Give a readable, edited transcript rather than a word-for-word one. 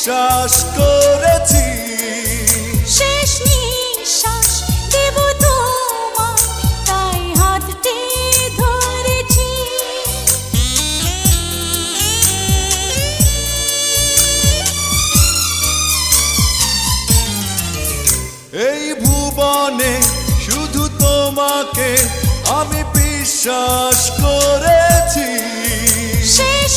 বিশ্বাস করেছি। শেষ নিঃশ্বাস দেব তোমায়, তাই হাতটি ধরেছি। এই ভুবনে শুধু তোমাকে আমি বিশ্বাস করেছি। শেষ